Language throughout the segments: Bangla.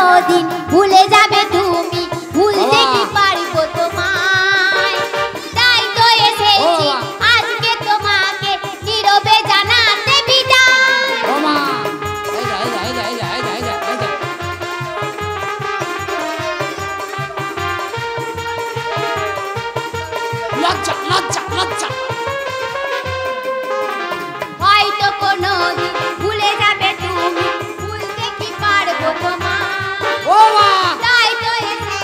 কোনোদিন ভুলে যাবে তুমি, ভুলতে কি পারবো তোমায়। তাই তো এসেছি আজকে তোমাকে নীরবে জানাতে বিদায়। লজ্জা লজ্জা লজ্জা। হয়তো কোনোদিন ভুলে যাবে তুমি, ভুলতে কি পারবো তোমায়। তাই তো এসেছি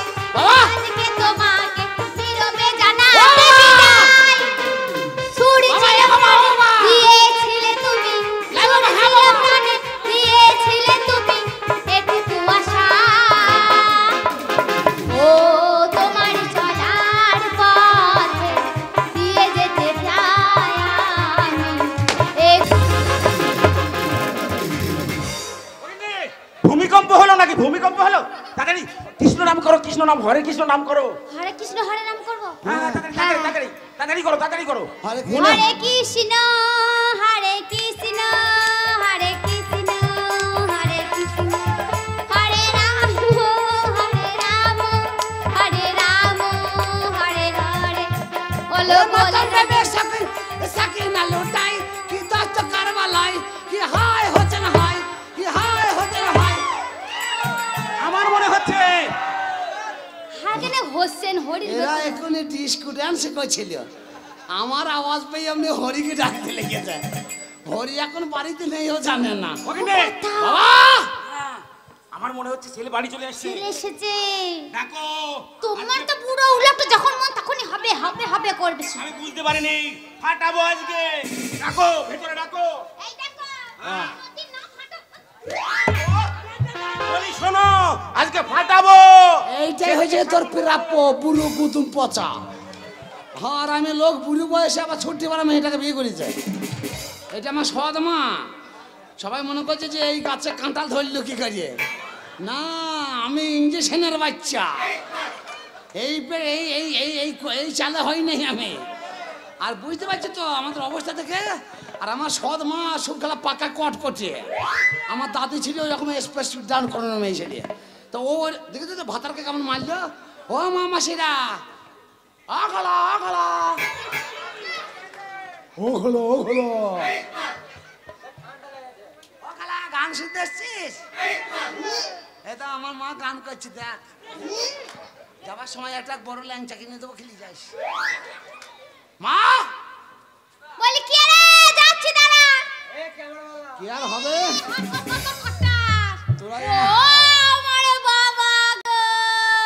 আজকে তোমাকে নীরবে জানাতে বিদায়। সুর দিয়েছিলে তুমি, প্রাণে দিয়েছিলে তুমি একটু আশা। ও তোমার চলার পথে দিয়ে যেতে চাই আমি। ভূমিকম্প হলো নাকি? ভূমিকম্প হলো? তাড়াতাড়ি কৃষ্ণ নাম করো, কৃষ্ণ নাম, হরে কৃষ্ণ নাম করো। হরে কৃষ্ণ হরে নাম করবো? হ্যাঁ তাড়াতাড়ি তাড়াতাড়ি তাড়াতাড়ি করো, তাড়াতাড়ি করো। হরে কৃষ্ণ হরে কৃষ্ণ হরে কৃষ্ণ হরে কৃষ্ণ হরে রাম হরে রাম হরে রাম হরে হরে। বলো বলো সাকির না লুটাই কি দস্ত কারবালাই কি হায় হচ্ছে না হায় কি হায় হচ্ছে না হায়। আমার মনে হচ্ছে হাগেনে হোসেন হরি। এরা এখনি ডিস্কো ডান্স করছিল, আমার আওয়াজ পেয়ে এমনি হরিকে ডাকতে লেগেছে। হরি এখন বাড়িতে নেই, ও জানে না। ওখানে বাবা আমার মনে হচ্ছে ছেলে বাড়ি চলে আসছে। চলে এসেছে। ডাকো। তোমার তো পুরো উলট, যখন মন তখনই হবে হবে হবে করবে। আমি বুঝতে পারিনি, ফাটাবো আজকে। ডাকো, ভেতরে ডাকো। এই দেখো যদি না ফাটো। বলি শোনো, আজকে ফাটাবো। এইটাই হয়েছে তোর প্রাপ্য, বুড়ো গুদুম পচা। হ্যাঁ, আর আমি লোক বুড়ো বয়সে আবার ছুটি পাড়া মেয়েটাকে বিয়ে করেছে। এটা আমার সৎ মা। সবাই মনে করছে যে এই গাছে কাঁঠাল ধরল কি করিয়ে। না, আমি ইঞ্জেকশনের বাচ্চা। এই এই এই এই এই এই চালে হয় নাই আমি। আর বুঝতে পারছি তো আমাদের অবস্থা থেকে। আর আমার সৎ মা সবগুলা পাকা কট করছে। আমার দাদি ছিল ওরকম স্পেস ডান করানো মেয়ে ছেলে। তো ও দেখেছো তো ভাতারকে কেমন মারলো। ও মা মাসিরা আগলা আগলা ওগলো ওগলো ওগলা গান শুনতে এসছিস? এটা আমার মা গান করছে, দেখ। যাবার সময় একটা বড় ল্যাংচা কিনে দেবো, খেলি যাস। মা বলি কি রে, যাচ্ছি দাঁড়া। কি আর হবে তোরা? ও আমার বাবা গো,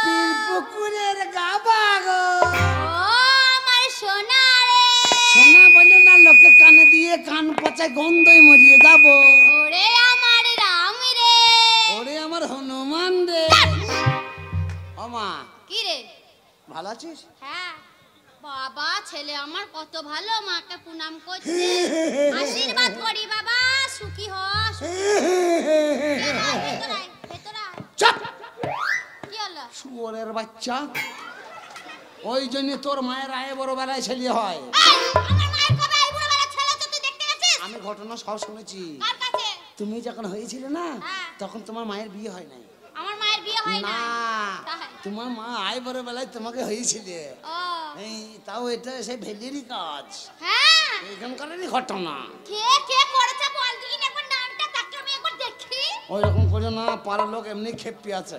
পীর পুকুরের গাবা গো। ও আমার সোনা রে। সোনা বলে না, লোকে কানে দিয়ে কান পচায় গন্ধই মরিয়ে যাবো। ওরে আমার রাম রে, ওরে আমার হনুমান রে। ও মা, কি রে? ভালো আছিস? হ্যাঁ বাবা, ছেলে আমার কত ভালো, মাকে প্রণাম করছে, আশীর্বাদ করি বাবা, সুখী হ। চুপ! কি হলো? শুয়োরের বাচ্চা। ওই জন্য তোর মায়ের আয় বড় বেলায় ছেলে হয়। আমার মায়ের কবে এই বুড়োবেলা ছেলে হচ্ছে তুই দেখতে গেছিস? আমি ঘটনা সব শুনেছি। কার কাছে? তুমি যখন হয়েছিল না, হ্যাঁ। তখন তোমার মায়ের বিয়ে হয় নাই। আমার মায়ের বিয়ে হয় না, না। তাই? তোমার মা আয় বড় বেলায় তোমাকে হয়েছিল। ও এই তাও এটা সেই ভেলিরই কাজ, হ্যাঁ। এখানকারেরই ঘটনা। কে কে করেছে বল দিন, একবার নামটা তাকে আমি একবার দেখি। ওই রকম করে না, পাড়ার লোক এমনি খেপি আছে।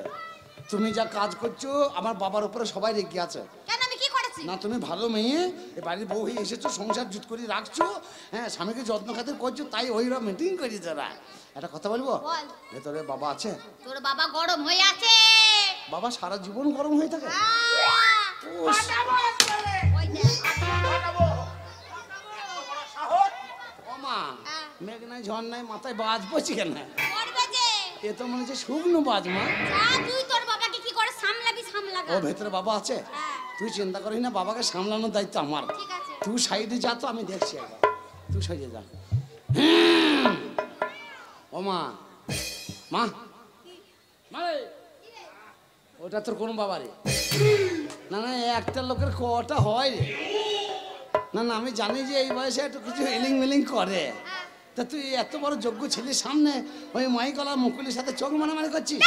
তুমি যা কাজ করছো আমার বাবার উপরে সবাই রেগে আছে। কেন, আমি কি করেছি? না, তুমি ভালো মেয়ে, এ বাড়ির বউ হয়ে এসেছো, সংসার জুত করে রাখছো, হ্যাঁ, স্বামীকে যত্ন খাতির করছো, তাই ওইরা মিটিং করি যারা। একটা কথা বলবো? বল। ভেতরে বাবা আছে? তোর বাবা গরম হয়ে আছে। বাবা সারা জীবন গরম হয়ে থাকে? ওই দেখ। ও মা, মেঘ নাই ঝড় নাই, মাথায় বাজ পড়ছি কেন? করবে যে। এ তো মনে হচ্ছে শুকনো বাজ মা। যা, তুই তোর বাবাকে কি করে সামলাবি সামলাগা। ও ভেতরে বাবা আছে? হ্যাঁ। তুই চিন্তা করিস না, বাবাকে সামলানোর দায়িত্ব আমার। ঠিক আছে। তুই সাইডে যা, তো আমি দেখছি একবার। তুই সাইডে যা। ও মা, মা মারে, ওটা তোর কোন বাবা রে? না না, একটা লোকের কটা হয় রে। না না, আমি জানি যে এই বয়সে একটু কিছু হিলিং মিলিং করে। তা তুই এত বড় যোগ্য ছেলের সামনে ওই মাইকলা মুকুলের সাথে চোখ মারামারি করছিস?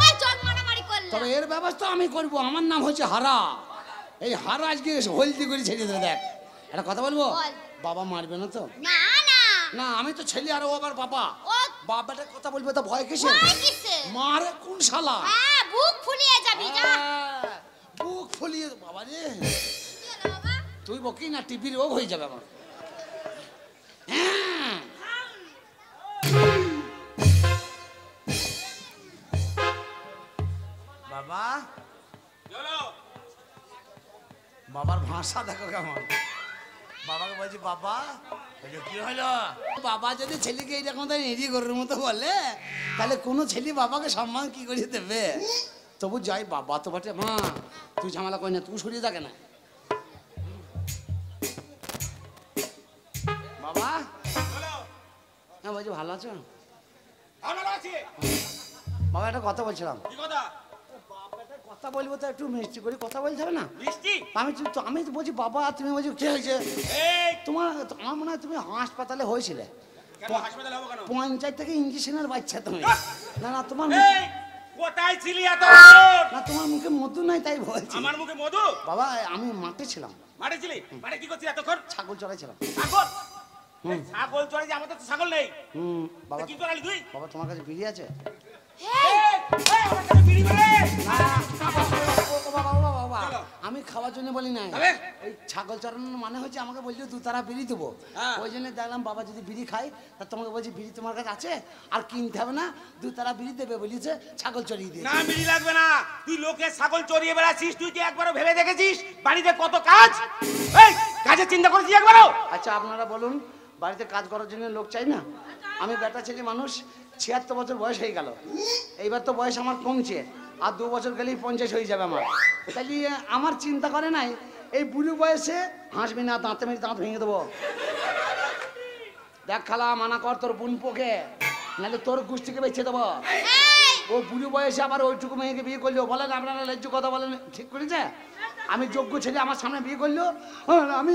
ওই চোখ মারামারি করলাম। তবে এর ব্যবস্থা আমি করব। আমার নাম হচ্ছে হারা। এই হারা আজকে হলদি করে ছেড়ে দেবে। দেখ একটা কথা বলবো, বল। বাবা মারবে না তো? না না না আমি তো ছেলে আর ও আবার বাবা। ও বাবাটা কথা বলবে তো ভয় কিসে? ভয় কিসে? মারে কোন শালা? হ্যাঁ বুক ফুলিয়ে যাবি যা। বুক ফুলিয়ে বাবা রে। কি হলো বাবা? তুই বকি না টিভি রোগ হয়ে যাবে আমার। হ্যাঁ। বাবা বাবার ভাষা দেখো কেমন। বাবাকে বলছি বাবা, কি হলো? বাবা যদি ছেলেকে এইরকম এড়ি গরুর মতো বলে তাহলে কোনো ছেলে বাবাকে সম্মান কি করে দেবে? তবু যাই, বাবা তো বটে। মা তুই ঝামেলা করি না, তুই সরিয়ে থাকে না। বাবা হ্যাঁ বলছি ভালো আছো? বাবা একটা কথা বলছিলাম। কথা বলবো তো একটু মিষ্টি করে কথা বলতে হবে না? আমি তো বলছি বাবা, তুমি বলছি কি হয়েছে তোমার? আমার মনে হয় তুমি হাসপাতালে হয়েছিলে। পঞ্চায়েত থেকে ইঞ্জেকশনের বাচ্চা তুমি। না না তোমার কোথায় ছিলি এত? না তোমার মুখে মধু নাই তাই বলছি। আমার মুখে মধু? বাবা আমি মাঠে ছিলাম। মাঠে ছিলি? মাঠে কি করছিস এতক্ষণ? ছাগল চড়াইছিলাম। ছাগল? ছাগল চড়ে যে আমাদের তো ছাগল নেই। বাবা কি করালি তুই? বাবা তোমার কাছে বিড়ি আছে? আমার কাছে বিড়ি করে। বাবা আমি খাওয়ার জন্য বলি নাই। ওই ছাগল চড়ানোর মানে হচ্ছে আমাকে বলছো দু তারা বিড়ি দেবো। ওই জন্য দেখলাম বাবা যদি বিড়ি খাই তা তোমাকে বলছি বিড়ি তোমার কাছে আছে আর কিনতে হবে না, দু তারা বিড়ি দেবে বলিছে, ছাগল চড়িয়ে দিয়ে। না বিড়ি লাগবে না, তুই লোকে ছাগল চড়িয়ে বেড়াচ্ছিস। তুই কি একবারও ভেবে দেখেছিস বাড়িতে কত কাজ? এই কাজের চিন্তা করেছিস একবারও? আচ্ছা আপনারা বলুন, বাড়িতে কাজ করার জন্য লোক চাই না? আমি বেটা ছেলে মানুষ, ৭৬ বছর বয়স হয়ে গেল। এইবার তো বয়স আমার কমছে, আর ২ বছর গেলেই ৫০ হয়ে যাবে আমার। তাহলে আমার চিন্তা করে নাই এই বুড়ো বয়সে হাসবি না, দাঁতে মেরে দাঁত ভেঙে দেবো। দেখ খালা মানা কর, তোর বোন পোকে, নাহলে তোর গোষ্ঠীকে বেছে দেবো। ও বুড়ো বয়সে আবার ওইটুকু মেয়েকে বিয়ে করলো। বলেন আপনারা ন্যায্য কথা বলেন, ঠিক করেছে? আমি যোগ্য ছেলে, আমার সামনে বিয়ে করলো, আমি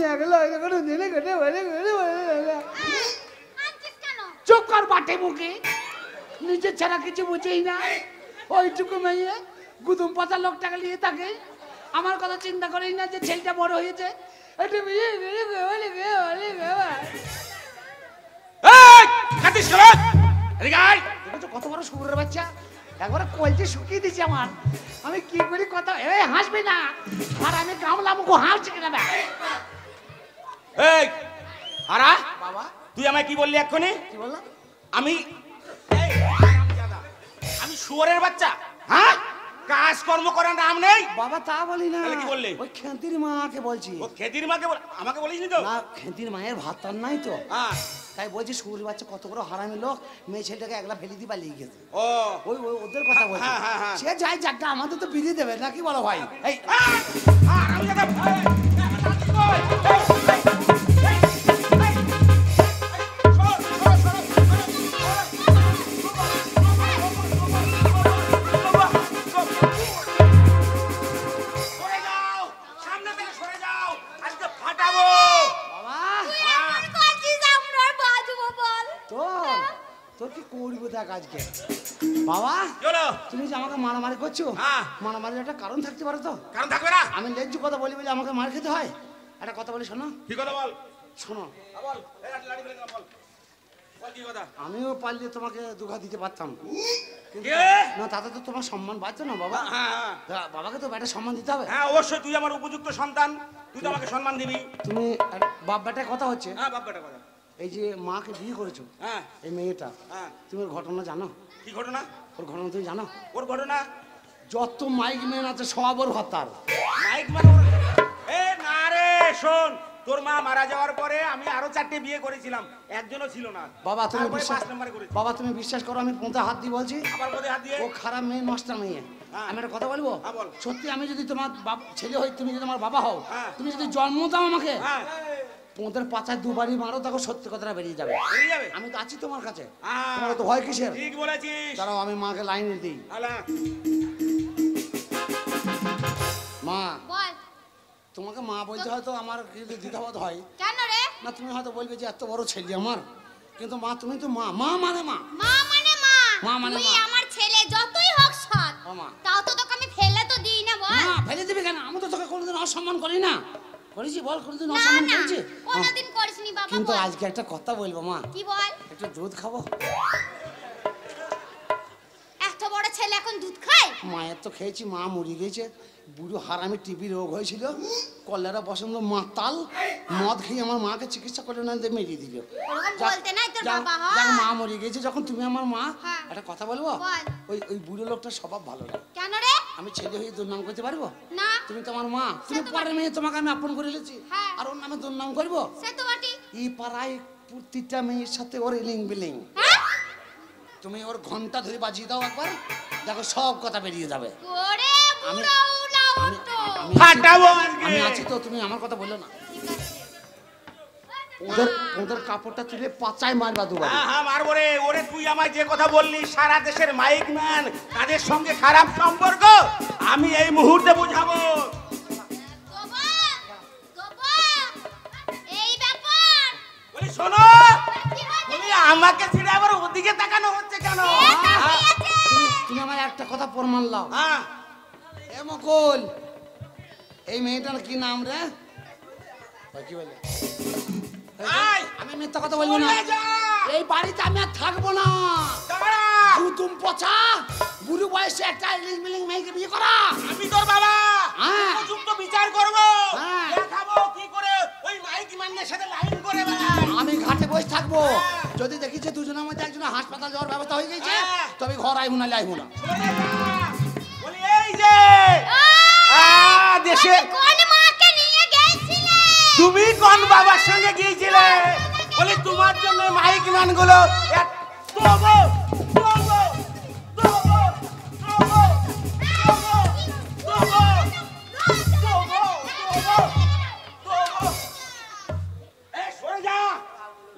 চুপ কর বাটে মুখে, নিজের ছাড়া কিছু বুঝেই না। ওইটুকু মেয়ে গুদুম পাতা লোকটাকে নিয়ে থাকে, আমার কথা চিন্তা করেই না যে ছেলেটা বড় হয়েছে। কত বড় শুকুরের বাচ্চা, একবারে কলচে শুকিয়ে দিচ্ছে আমার। আমি কি করি কথা, হাসবি না, আর আমি কামলা মুখো হাসছি কিনা? এই হারা বাবা তুই আমায় কি বললি এক্ষুনি? কি বললাম? আমি আমি শুয়োরের বাচ্চা? হ্যাঁ, কাজকর্ম করার নাম নেই? বাবা তা বলি না, তাহলে কি বললি? ওই খেতির মাকে বলছি। ও খেতির মাকে আমাকে বলিসনি তো? না খেতির মায়ের ভাত টান নাই তো, হ্যাঁ তাই বলছি শুয়োরের বাচ্চা কত বড় হারামি লোক, মেয়ে ছেলেটাকে একলা ফেলে দিয়ে পালিয়ে গেছে। ও ওই ওই ওদের কথা বলছি। হ্যাঁ, হ্যাঁ, হ্যাঁ। সে যাই যাকটা, আমাদের তো বিড়ি দেবে নাকি বলো ভাই? এই আমি আজকে বাবা চলো তুমি যে আমাকে মারামারি করছো, হ্যাঁ। মারামারির একটা কারণ থাকতে পারে তো? কারণ থাকবে না? আমি ন্যায্য কথা বলি বলে আমাকে মার খেতে হয়? একটা কথা বলি শোনো। কি কথা বল? শোনো, বল এই লাড়ি ফেলে বল, বল কি কথা? আমিও পারলে তোমাকে দুঘা দিতে পারতাম, কিন্তু কে? না তাতে তো তোমার সম্মান বাড়তো না বাবা। হ্যাঁ হ্যাঁ বাবাকে তো বেটা সম্মান দিতে হবে। হ্যাঁ অবশ্যই, তুই আমার উপযুক্ত সন্তান, তুই তো আমাকে সম্মান দিবি। তুমি বাপ বেটার কথা হচ্ছে, হ্যাঁ বাপ বেটা কথা। এই যে মাকে বিয়ে করেছো, হ্যাঁ এই মেয়েটা, হ্যাঁ তুমি ওর ঘটনা জানো? কি ঘটনা? ওর ঘটনা তুমি জানো? ওর ঘটনা যত মাইক ম্যান আছে সব ওর হত্যার। মাইক মানে এ না রে, শোন, তোর মা মারা যাওয়ার পরে আমি আরো 4টে বিয়ে করেছিলাম, একজনও ছিল না। বাবা তুমি তারপরে বিশ্বাস 5 নম্বরে করেছি। বাবা তুমি বিশ্বাস করো, আমি পোঁতে হাত দিয়ে বলছি, আবার মধ্যে হাত দিয়ে ও খারাপ মেয়ে, নষ্টা মেয়ে। হ্যাঁ। আমি একটা কথা বলবো, হ্যাঁ, বল। সত্যি আমি যদি তোমার ছেলে হই, তুমি যদি আমার বাবা হও, হ্যাঁ। তুমি যদি জন্ম দাও আমাকে, হ্যাঁ পোঁতের পাচায় দুবারই মারো, দেখো সত্যি কথাটা বেরিয়ে যাবে। বেরিয়ে যাবে? আমি তো আছি তোমার কাছে, হ্যাঁ। তোমার তো ভয় কিসের? ঠিক বলেছিস। দাঁড়াও আমি মাকে লাইনে দিই। আলা মা, বল তোমাকে মা বলতে হয়তো আমার কিন্তু দ্বিধাবোধ হয় কেন রে? না, তুমি হয়তো বলবে যে এত বড় ছেলে আমার, কিন্তু মা তুমি তো মা মা মানে মা মা মানে মা। মা মানে তুই মা। আমার ছেলে যতই হোক সৎ, ও মা। তাও তো তোকে আমি ফেলে তো দিই না, বল। না ফেলে দিবি কেন? আমি তো তোকে কোনোদিন অসম্মান করি না। করেছি বল কোনোদিন না অসম্মান না, করেছি? কোনোদিন করিসনি বাবা, কিন্তু বল। আজকে একটা কথা বলবো মা, কি বল? একটু দুধ খাবো? এত বড় ছেলে এখন দুধ খায়? মায়ের তো খেয়েছি, মা মরে গেছে। বুড়ো হারামি টিবি রোগ হয়েছিল, কলেরা বসন্ত মাতাল, মদ খেয়ে আমার মাকে চিকিৎসা করে না দিয়ে মেরিয়ে দিল। ওরকম বলতে নাই তোর বাবা, হয়। যাক মা মরে গেছে যখন, তুমি আমার মা। হ্যাঁ। একটা কথা বলবো? বল। ওই ওই বুড়ো লোকটার স্বভাব ভালো না। কেন রে? আমি ছেলে হয়ে দুর্নাম করতে পারবো? না। তুমি তো আমার মা, তুমি তো পরের মেয়ে, তোমাকে আমি আপন করে নিয়েছি, হ্যাঁ। আর ওর নামে দুর্নাম করবো? সে তো বটি। এই পাড়ায় প্রতিটা মেয়ের সাথে ওর ইলিং বিলিং। হ্যাঁ? তুমি ওর ঘন্টা ধরে বাজিয়ে দাও একবার, দেখো সব কথা বেরিয়ে যাবে। ওরে আমি- বুড়া উলা আমি- ওটো। আমি আছি- ফাটাবো আজকে। আমি আছি তো, তুমি আমার কথা বললো না। ঠিক আছে। ওদের ওদের কাপড়টা তুলে পাচায় মারবা দুবার। হ্যাঁ হ্যাঁ মারবো রে। ওরে তুই আমায় যে কথা বললি, সারা দেশের মাইক ম্যান তাদের সঙ্গে খারাপ সম্পর্ক, আমি এই মুহূর্তে বুঝাবো। গোবা, গোবা, এই ব্যাপার। বলি শোনো, কি বলছিস? বলি আমাকে ছেড়ে আবার ওদিকে তাকানো হচ্ছে কেন? তুমি আমার একটা কথা প্রমাণ লাও। হ্যাঁ এ মকল, এই মেয়েটার কি নাম রে? ওই কি বলে? আয়। আমি মিথ্যা কথা বলবো না। চলে যা। এই বাড়িতে আমি আর থাকবো না। দাঁড়া। তুমি পচা বুড়ো বয়সে একটা ইলিং বিলিং মেয়েকে বিয়ে করা। আমি তোর বাবা, হ্যাঁ। উপযুক্ত বিচার করবো। হ্যাঁ। দেখাবো কি করে ওই মাইক ম্যানদের সাথে লাইন করে বেড়ায়। আমি ঘাটে বসে থাকবো, যদি দেখি যে দুজনের মধ্যে একজন হাসপাতাল যাওয়ার ব্যবস্থা হয়ে গেছে, হ্যাঁ। তবে ঘর আইবো না লাইবো না। চলে যা। বলি এই যে দেশে কোন মাকে নিয়ে গেছিলে? তুমি কোন বাবার সঙ্গে গিয়েছিলে? বলি তোমার জন্য মাইক ম্যান গুলো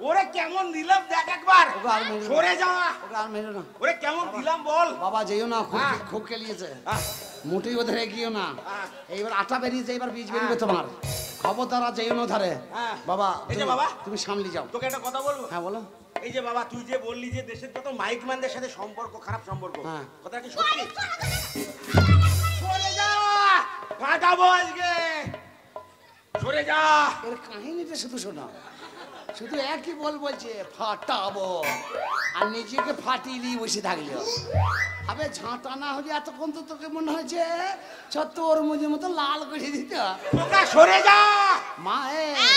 ওরে কেমন দিলাম দেখ একবার। ওকে আর মেরো না। সরে যা। ওকে আর মেরো না। ওরে কেমন দিলাম বল। বাবা যেও না, খুব হ্যাঁ। খুব খেলিয়েছে। হ্যাঁ। মোটেই ওধারে গিয়েও না। হ্যাঁ। এইবার আটা বেরিয়েছে, এবার বীজ বেরিয়ে তোমার খবরদার যেও না ধারে। হ্যাঁ। বাবা এই যে তুমি- বাবা। তুমি সামলি যাও। তোকে একটা কথা বলবো? হ্যাঁ বলো। এই যে বাবা, তুই যে বললি যে দেশের যত মাইক ম্যানদের সাথে সম্পর্ক, খারাপ সম্পর্ক, হ্যাঁ। কথা কি সত্যি? সরে যা, ফাটাবো আজকে। সরে যা। এর কাহিনীটা শুধু শোনা, শুধু একই বলছে ফাটাবো, আর নিজেকে ফাটিয়ে দিয়ে বসে থাকলো। আবে ঝাঁটা না হলে এতক্ষণ তো তোকে মনে হয়েছে তোর মুজের মতো লাল করে দিত। তোকা সরে যা। মা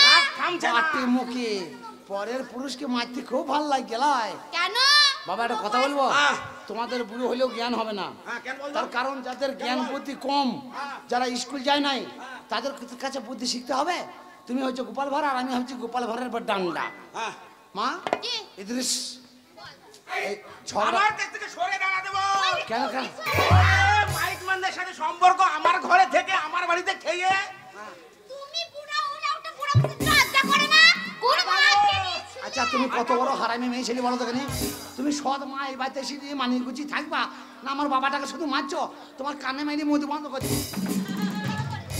রাগ থামছে না। পাটি মুখে পরের পুরুষকে মারতে খুব ভালো লাগে গেলায়। কেন? বাবা একটা কথা বলবো, হ্যাঁ। তোমাদের বুড়ো হলেও জ্ঞান হবে না। হ্যাঁ, কেন বলতো? তার কারণ যাদের জ্ঞান বুদ্ধি কম, হ্যাঁ। যারা স্কুল যায় নাই, তাদের কাছে বুদ্ধি শিখতে হবে। তুমি হচ্ছে গোপাল ভাড়, আর আমি হচ্ছে গোপাল ভাড়ের পর ডান্ডা। হ্যাঁ। মা কি? ইদ্রিস, এই ঝগড়া আমার কাছ থেকে সরে দাঁড়াতে বল। কেন কেন? মাইক ম্যানদের সাথে সম্পর্ক, আমার ঘরে থেকে আমার বাড়িতে খেয়ে। তুমি বুড়া উলা ওটা বুড়া মুখে লজ্জা করে না? কোন মাকে নিয়েছি? আচ্ছা তুমি কত বড় হারামি মেয়ে ছেলে বলো তো কেন? তুমি সৎ মা, এই বাড়িতে এসে দিয়ে মানিয়ে গুছি থাকবা না আমার বাবাটাকে শুধু মারছো? তোমার কানে মেরে মধু বন্ধ করছি।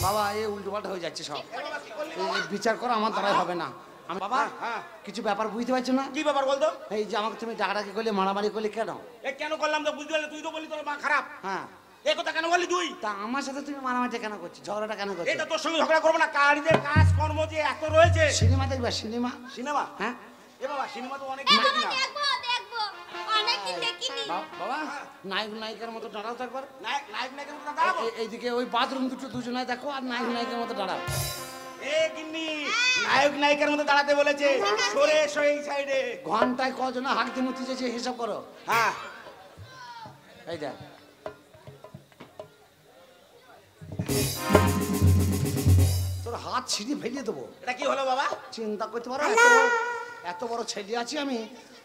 বাবা এই উল্টো পাল্টা হয়ে যাচ্ছে সব। এই বিচার করা আমার দ্বারাই হবে না। আমি বাবা হ্যাঁ। কিছু ব্যাপার বুঝতে পারছো না? কি ব্যাপার বলতো? এই যে আমাকে তুমি ডাকাডাকি করলে, মারামারি করলে কেন? এ কেন করলাম তো বুঝতে পারলে? তুই তো বললি তোর মা খারাপ। হ্যাঁ, এই কথা কেন বললি তুই? তা আমার সাথে তুমি মারামারিটা কেন করছো, ঝগড়াটা কেন করছো? এটা তোর সঙ্গে ঝগড়া করবো না। কাজের কাজ কর্ম যে এত রয়েছে। সিনেমা দেখবা সিনেমা? সিনেমা? হ্যাঁ এ বাবা, সিনেমা তো অনেক দেখবো দেখি না। দেখবো দেখবো, অনেকদিন দেখিনি। বাবা নায়ক নায়িকার মতো দাঁড়াও তো একবার। নায়ক নায়কের মতো দাঁড়াবো? এইদিকে ওই বাথরুম দুটো দুজনে দেখো, আর নায়ক নায়িকার মতো দাঁড়াও। এ গিন্নি, নায়ক নায়িকার মতো দাঁড়াতে বলেছে। সরে এসো এই সাইডে। ঘন্টায় কজনে হাঁক দিয়ে মুতি যেছে হিসাব করো। হ্যাঁ। এই দেখ তোর হাত ছিঁড়ে ফেলিয়ে দেবো। এটা কি হলো বাবা? চিন্তা করতে পারো, এত বড় ছেলে আছি আমি,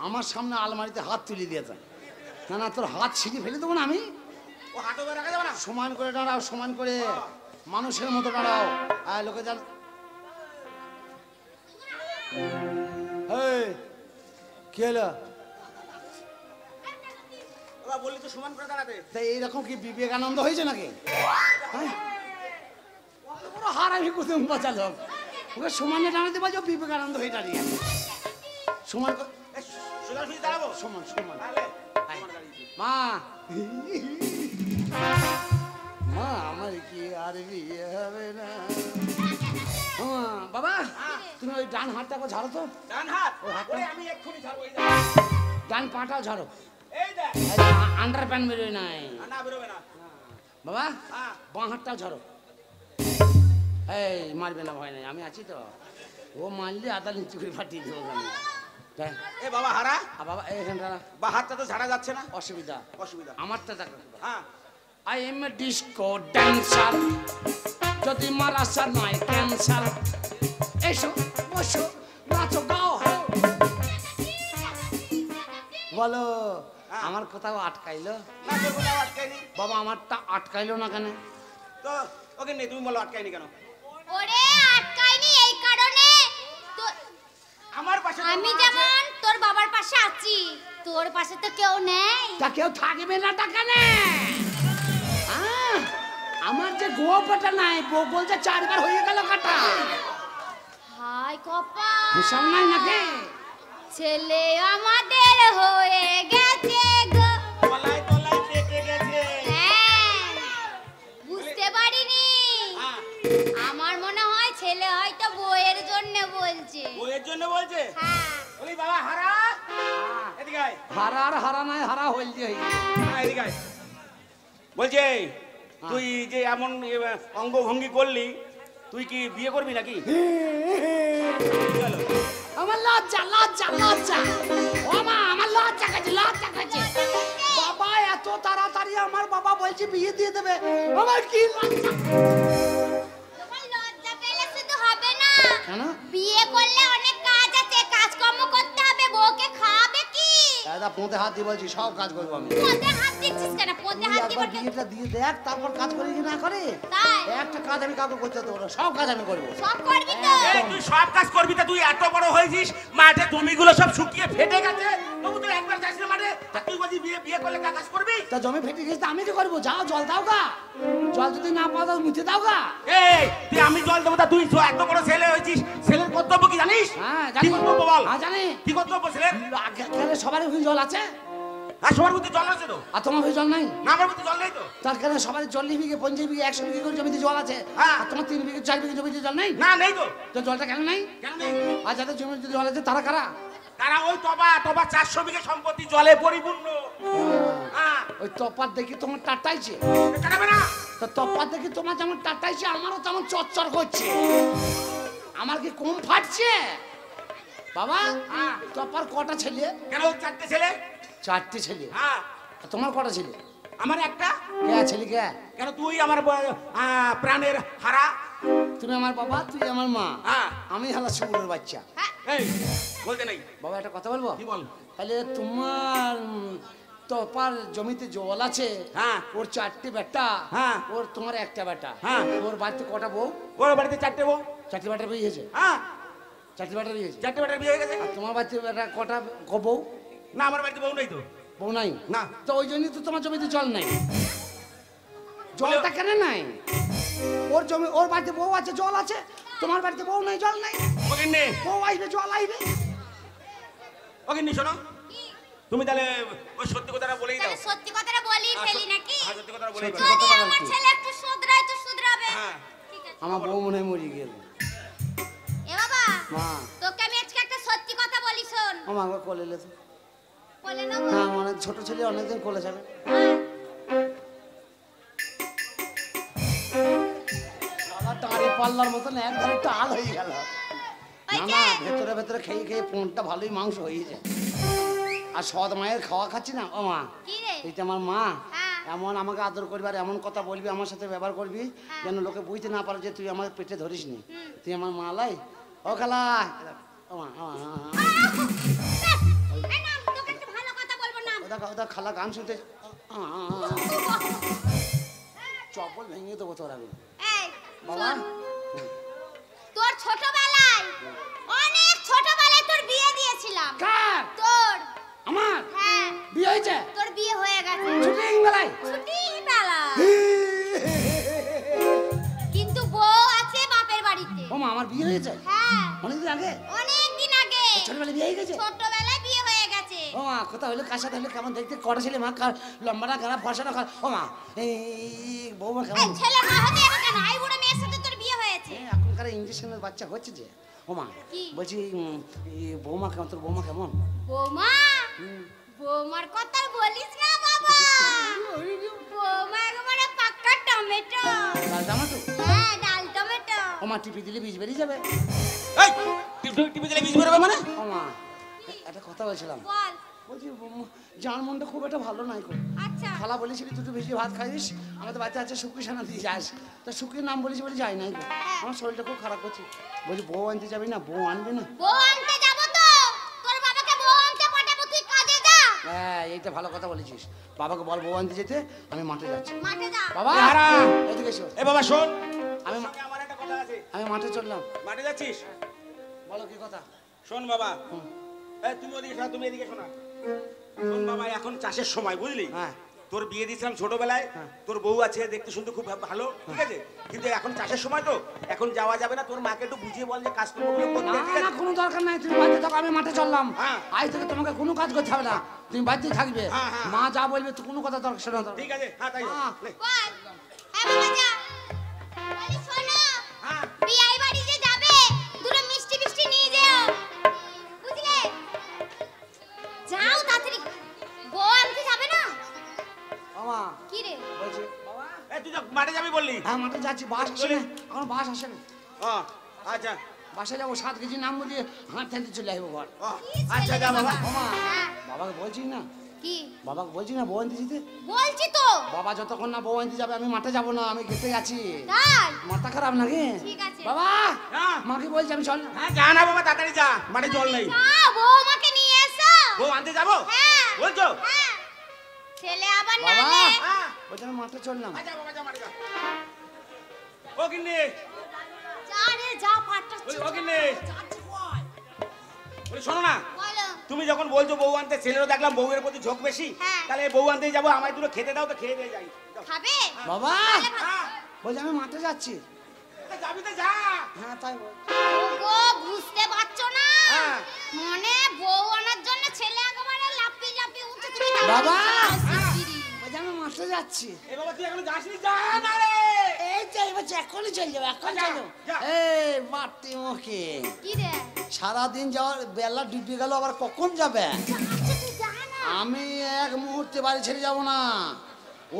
আমার সামনে আলমারিতে হাত তুলে দিয়েছে। না না, তোর হাত ছিঁড়ে ফেলে দেবো না আমি। ও হাঁটু বের রাখা যাবে না? সমান করে দাঁড়াও, সমান করে মানুষের মতো দাঁড়াও। আর লোকে জান এই কি হলো? ওরা বললি তো সমান করে দাঁড়াতে। তাই এইরকম কি বিবেকানন্দ হয়েছে নাকি? হ্যাঁ? অত বড় হারামি কুসুম বাঁচালো, ওকে সমানে দাঁড়াতে পারছো, বিবেকানন্দ হয়ে দাঁড়িয়ে সমান সোজাসুজি দাঁড়াবো সমান সমান। তাহলে আয়। তোমার দাঁড়িয়ে। মা মা আমার কি আর বিয়ে হবে না? ও মা, বাবা তুমি ওই ডান হাতটা করে ঝাড়ো তো, ডান হাত ওই হাতটা। ওরে আমি এক্ষুনি ছাড়বো এই দেখ। ডান পাটাও ঝাড়ো। এই দেখ আন্ডার প্যান্ট বেরোয় নাই না বেরোবে না বাবা, হ্যাঁ বাঁ হাতটাও ঝাড়ো। এই মারবে না, ভয় নাই, আমি আছি তো। ও মারলে আদা নিচু করে ফাটিয়ে দেবো আমি। দেখ, এ বাবা হারা বাবা এইখানটা বা হাতটা তো ঝাড়া যাচ্ছে না অসুবিধা, অসুবিধা আমারটা দেখো। হ্যাঁ I M A disco dancer, যদি মারাসার নয় ক্যান্সার। এসো বসো নাচো গাও। বলো আমার কোথাও আটকাইলো? না তোর কোথাও আটকায়নি বাবা আমারটা আটকাইলো না কেন? তো ওকে নেই তুমি বলো আটকায়নি কেন ওরে আটকাইনি এই কারণে তো আমার পাশে তোর আমি মা আছে। যেমন তোর বাবার পাশে আছি, তোর পাশে তো কেউ নেই। তা কেউ থাকবে না টাকা নেই। আমার যে গোপাটা নাই, বগল যে 4 বার হয়ে গেল কাটা। হাই কপাল, হিসাব নাই নাকি? ছেলে আমাদের হয়ে গেছে গো। তলায় তলায় কেটে গেছে হ্যাঁ, বুঝতে পারিনি। হ্যাঁ আমার মনে হয় ছেলে হয়তো বইয়ের জন্য বলছে। বইয়ের জন্য বলছে হ্যাঁ ওই বাবা হারা এদিকে আয় হারা আর হারা নাই, হারা হইল যে হ্যাঁ এদিকে আয় বলছে তুই যে এমন অঙ্গভঙ্গি করলি তুই কি বিয়ে করবি নাকি কি হলো? আমার লজ্জা লজ্জা লজ্জা। ও মা আমার লজ্জা কাছে, লজ্জা কাছে। বাবা এত তাড়াতাড়ি আমার বাবা বলছে বিয়ে দিয়ে দেবে, আমার কি লজ্জা। তোমার লজ্জা পেলে শুধু হবে না, কেন? বিয়ে করলে অনেক কাজ আছে, কাজকর্ম করতে হবে। বউকে খাওয়াবে কি? দাদা পোঁতে হাত দিয়ে বলছি সব কাজ করবো আমি। পদে হাত দিচ্ছিস কেন? পদে হাত একবার দিবি বিয়েটা দিয়ে দেখ, তারপর কাজ করে কি না করে। তাই একটা কাজ আমি কাউকে করতে দেবো না, সব কাজ আমি করবো। সব করবি তো? এই তুই সব কাজ করবি তা তুই এত বড় হয়েছিস মাঠে জমিগুলো সব শুকিয়ে ফেটে গেছে তবু তুই একবার যাস না মাঠে তা তুই বলছিস বিয়ে করলে কাজ করবি তা জমি ফেটে গেছে তা আমি কি করবো? যাও জল দাও গা, জল যদি না পাও তাহলে মুছে দাও গা। এই তুই আমি জল দেবো তা তুই এত বড় ছেলে হয়েছিস ছেলের কর্তব্য কি জানিস হ্যাঁ কি জানি। কর্তব্য বল হ্যাঁ জানি। কি কর্তব্য ছেলের কেন সবারই ওখানে জল আছে আর সবার বুদ্ধি জল আছে তো আর তোমার ওখানে জল নাই? না আমার বুদ্ধি জল নেই তো তার কারণে সবাই 40 বিঘে 50 বিঘে 100 বিঘে করে জমিতে জল আছে, হ্যাঁ। আর তোমার 3 বিঘে 4 বিঘে জমিতে জল নেই। না নেই তো তো জলটা কেন নাই? কেন নেই আর যাদের জমিতে জল আছে তারা কারা? তারা ওই তবা 400 বিঘে সম্পত্তি জলে পরিপূর্ণ হ্যাঁ ওই তপার দেখি তোমার টাটাইছে, কাটাবে না তো তপার দেখি তোমার যেমন টাটাইছে আমারও তেমন চচ্চর করছে। আমার কি কম ফাটছে? বাবা তপার কটা ছেলে? কেন ওই 4টে ছেলে 4টে ছেলে। হ্যাঁ আর তোমার কটা ছেলে? আমার একটা কে ছেলে কে? কেন তুই আমার প্রাণের হারা তুমি আমার বাবা, তুই আমার মা, হ্যাঁ আমি হলো শুকুরের বাচ্চা। হ্যাঁ, এই বলতে নেই বাবা একটা কথা বলবো? কি বল তাহলে তোমার তপার জমিতে জল আছে, হ্যাঁ ওর 4টে বেটা, হ্যাঁ ওর তোমার একটা বেটা, হ্যাঁ ওর বাড়িতে কটা বউ? ওর বাড়িতে 4টে বউ 4টে বেটা বিয়ে হয়েছে, হ্যাঁ 4টে বেটা বিয়ে হয়েছে। 4টে বেটার বিয়ে হয়ে গেছে আর তোমার বাড়িতে বেটা কটা বউ? না আমার বাড়িতে বউ নেই তো বউ নাই? না তো ওই জন্যই তো তোমার জমিতে জল নাই। জলটা কেন নাই? ওর জমি, ওর বাড়িতে বউ আছে, জল আছে, তোমার বাড়িতে বউ নাই, জল নাই। ওকে নে বউ আসবে, জল আসবে। ওকে নি শোনো তুমি তাহলে ওই সত্যি কথাটা বলেই দাও তাহলে সত্যি কথাটা বলি ফেলি নাকি? হ্যাঁ সত্যি কথাটা বলেই সত্যি দাও যদি কথাটা আমার বলছি। ছেলে একটু শুধরায় তো শুধরাবে। হ্যাঁ ঠিক আছে। আমার বউ মনে হয় মরে গেল। এ বাবা, মা তোকে আমি আজকে একটা সত্যি কথা বলি শোন। আমার কোলে লেছে। বলে না হ্যাঁ অনেক ছোট ছেলে অনেকদিন কোলে যাবে। দাঁড়ি পাল্লার মতন একবারে টাল হয়ে গেল। না না ভেতরে ভেতরে খেয়ে খেয়ে ফোনটা ভালোই মাংস হয়ে যায়। আর সৎ মায়ের খাওয়া খাচ্ছি না। ও মা, কি রে? এইটা আমার মা, হ্যাঁ। এমন আমাকে আদর করবি আর এমন কথা বলবি, আমার সাথে ব্যবহার করবি যেন লোকে বুঝতে না পারে যে তুই আমার পেটে ধরিস নি। তুই আমার মা লাই। ও খালা, ও মা, এই না, তোকে একটা ভালো কথা বলবো না। ওটা খালা গান শুনতে চপ্পল ভেঙে দেবো তোর আমি। এই, বাবা শোন, তোর ছোটবেলায় অনেক ছোটবেলায় তোর বিয়ে দিয়েছিলাম। কার? তোর। আমার হ্যাঁ, বিয়ে হয়েছে তোর বিয়ে হয়ে গেছে শুটিং বেলায়। ছুটির বেলা। কিন্তু বউ আছে বাপের বাড়িতে। ও মা আমার বিয়ে হয়েছে হ্যাঁ, অনেকদিন আগে? অনেক দিন আগে। ছোটবেলায় বিয়ে হয়ে গেছে? ছোটবেলায় বিয়ে হয়ে গেছে। ও মা কোথা হলো কার সাথে হলো কেমন দেখতে কটা ছেলে মা কার লম্বাটা খারাপ ফসানো খারাপ ও মা এই বৌমা এই কেমন ছেলে মা হতে যাবে কেন? এই বুড়ো মেয়ের সাথে তোর বিয়ে হয়েছে। এখনকার ইঞ্জেকশনের বাচ্চা হচ্ছে যে ও মা কি? বলছি এই বৌমা কেমন তোর বৌমা কেমন বৌমা, বৌমার কথা বলিস না বাবা। বৌমা একেবারে পাক্কা টমেটো। লাল জামা তো হ্যাঁ, ডাল টমেটো। ও মা টিপি দিলে বীজ বেরিয়ে যাবে এই টিপে দিলে বীজ বেরোবে মানে? ও মা একটা কথা বলছিলাম বল। বলছি জান মনটা খুব একটা ভালো নাই গো আচ্ছা। খালা বলেছিলি দুটো বেশি ভাত খাইস আমাদের বাচ্চা আছে শুক্রি সানা দিয়ে যাস তা শুক্রির নাম বলেছি বলে যাই নাই গো আমার শরীরটা খুব খারাপ করছে বলছি বউ আনতে যাবি না বউ আনবে না বউ আনতে যাব তো। তোর বাবাকে বউ আনতে পাঠাবো, তুই কাজে যা। হ্যাঁ এইটা ভালো কথা বলেছিস বাবাকে বল বউ আনতে যেতে আমি মাঠে যাচ্ছি মাঠে যা। বাবা এ হারা। এদিকে এসো এ বাবা শোন, আমি সঙ্গে আমার একটা কথা আছে। আমি মাঠে চললাম মাঠে যাচ্ছিস? বলো কি কথা শোন বাবা, এই তুমি ওদিকে শোনা, তুমি এদিকে শোনা। শোন বাবা, এখন চাষের সময় বুঝলি? হ্যাঁ। তোর বিয়ে দিয়েছিলাম ছোটবেলায়, হ্যাঁ। তোর বউ আছে দেখতে শুনতে খুব ভালো, ঠিক আছে, কিন্তু এখন চাষের সময় তো এখন যাওয়া যাবে না। তোর মাকে একটু বুঝিয়ে বল যে কাজকর্মগুলো করতে, না ঠিক না আছে? কোনো দরকার নাই তুমি বাড়িতে থাকো আমি মাঠে চললাম হ্যাঁ। আজ থেকে তোমাকে কোনো কাজ করতে হবে না তুমি বাড়িতে থাকবে হ্যাঁ, হ্যাঁ। মা যা বলবে তো কোনো কথা দরকার শোনা দরকার ঠিক আছে, হ্যাঁ তাই হোক। হ্যাঁ। নে। বল। হ্যাঁ বাবা যা। বলি শোনো, হ্যাঁ। বিয়ে বাড়ি যে যাবে, দুটো মিষ্টি মিষ্টি নিয়ে যেও। বুঝলে? যাও তাড়াতাড়ি। বউ আনতে যাবে না? মামা কি রে? বলছি বাবা এই তুই তো মাঠে যাবি বললি? হ্যাঁ মাঠে যাচ্ছি বাস আসে না আমার বাস আসে না ও, আচ্ছা বাসে যাবো 7 কেজি নাম দিয়ে হাত টানতে চলে আসবো ঘর ও, কি আচ্ছা ছেলে যা রে বাবা। মামা হ্যাঁ। বাবাকে বলছি না কি? বাবাকে বলছি না বউ আনতে যেতে বলছি তো। বাবা যতক্ষণ না বউ আনতে যাবে আমি মাঠে যাবো না আমি খেতে যাচ্ছি তাই? মাথা খারাপ নাকি ঠিক আছে। বাবা হ্যাঁ। মাকে বলছি আমি চল না হ্যাঁ যা না বাবা, তাড়াতাড়ি যা, মাঠে জল নেই। যা, বৌমাকে নিয়ে এসো। বউ আনতে যাবো হ্যাঁ। বলছো? হ্যাঁ। ছেলে আবার না বাবা হলে। হ্যাঁ। বলছি আমি মাঠে চললাম আচ্ছা বাবা যা, মাঠে যা। ও কিন্নি, যা রে যা, পাটটা ওই ও কিন্নি, ওই শোনো না, বলো। তুমি যখন বলছো বউ আনতে, ছেলেরও দেখলাম বউয়ের প্রতি ঝোঁক বেশি, হ্যাঁ। তাহলে বউ আনতে যাবো, আমায় দুটো খেতে দাও তো খেয়ে দিয়ে যাই। যাও। খাবে? বাবা তাহলে ভাত- হ্যাঁ, বলছি আমি মাঠে যাচ্ছি তা যাবি তো যা। হ্যাঁ তাই বল ওগো, বুঝতে পারছো না? হ্যাঁ। মানে বউ আনার জন্য ছেলে একেবারে লাফিয়ে লাফিয়ে উঠছে, তুমি বাবা! শিগগিরই। বলছি আমি মাঠে যাচ্ছি এ বাবা তুই এখনো যাসনি, যা না রে। এই যে এবার এখনই চলে যাবো এখন যা, চলো যা। এই মাটি মুখে কি রে? সারাদিন যাওয়ার বেলা ডুবে গেল আবার কখন যাবে আচ্ছা তুই যা না। আমি এক মুহূর্তে বাড়ি ছেড়ে যাব না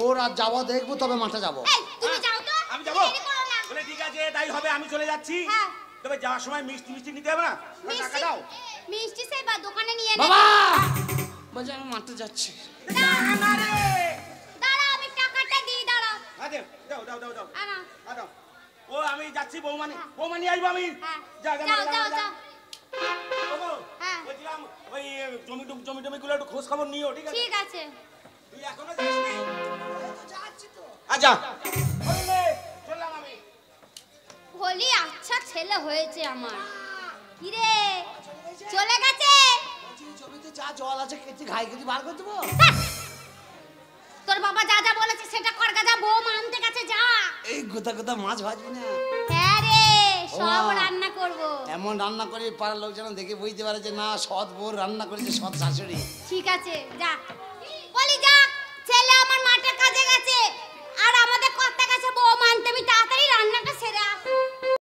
ওর আর যাওয়া দেখবো তবে মাঠে যাবো এই তুমি যাও তো। আমি যাবো? দেরি করো না। বলে ঠিক আছে তাই হবে, আমি চলে যাচ্ছি। হ্যাঁ। তবে যাওয়ার সময় মিষ্টি মিষ্টি নিতে হবে না? টাকা মিষ্টি দাও। মিষ্টি সেই বা দোকানে নিয়ে নে। বাবা বলছি আমি মাঠে যাচ্ছি যা না রে। দাঁড়া, আমি টাকাটা দিই, দাঁড়া। আচ্ছা, দাও দাও দাও দাও। আনা। দাও। ও আমি যাচ্ছি বৌমানি, বৌমানি আসবো আমি। হ্যাঁ। যা যা যাও যা, যাও যা। যাও। বাবু, হ্যাঁ। বলছিলাম ওই জমি গুলো একটু খোঁজ খবর নিও, ঠিক আছে? ঠিক আছে। তুই এখনো যাসনি? আচ্ছা বললে, চললাম আমি। বলি আচ্ছা ছেলে হয়েছে আমার। কি রে? চলে গেছে? বলছি, জমিতে যা জল আছে কেটে ঘাই কেটে বার করে দেবো তোর বাবা যা যা বলেছে সেটা কর, গাজা বউ আনতে গেছে, যা। এই গোদা গোদা মাছ ভাজবি না হ্যাঁ রে, সব ওমা। রান্না করব। এমন রান্না করে পাড়ার লোকজন দেখে বুঝতে পারে যে না সৎ বউ রান্না করেছে সৎ শাশুড়ি ঠিক আছে, যা।